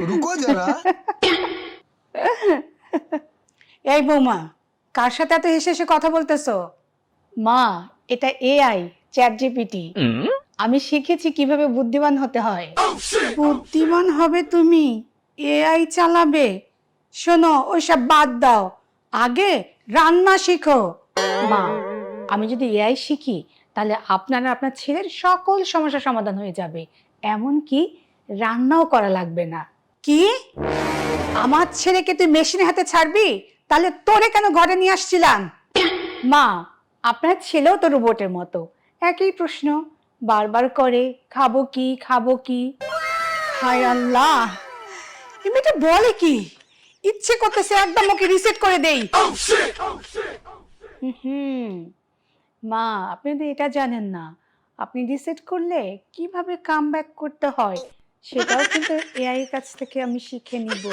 रुको जरा। এই বৌমা, কার সাথে এত হেসে হেসে কথা বলতেছো? মা, এটা এআই, চ্যাট জিপিটি। আমি শিখেছি কিভাবে বুদ্ধিমান হতে হয়। বুদ্ধিমান হবে তুমি? এআই চালাবে? শোনো, ওইসব বাদ দাও, আগে রান্না শিখো। মা, আমি যদি এআই শিখি তাহলে আপনার আর আপনার ছেলের সকল সমস্যার সমাধান হয়ে যাবে, এমনকি রান্নাও করা লাগবে না। কি? আমার ছেলেকে তুই মেশিনের হাতে ছাড়বি? তাহলে তোরে কেন ঘরে নিয়ে আসছিলাম? মা, আপনার ছেলেও তো রোবটের মতো, একই প্রশ্ন বারবার করে, খাবো কি খাবো কি। হায় আল্লাহ, এই মেয়েটা বলে কি? ইচ্ছে করতেছে একদম ওকে রিসেট করে দেই। হুম, মা, আপনি তো এটা জানেন না, আপনি রিসেট করলে কিভাবে কামব্যাক করতে হয় সেটাও কিন্তু এআই এর কাছ থেকে আমি শিখে নিব।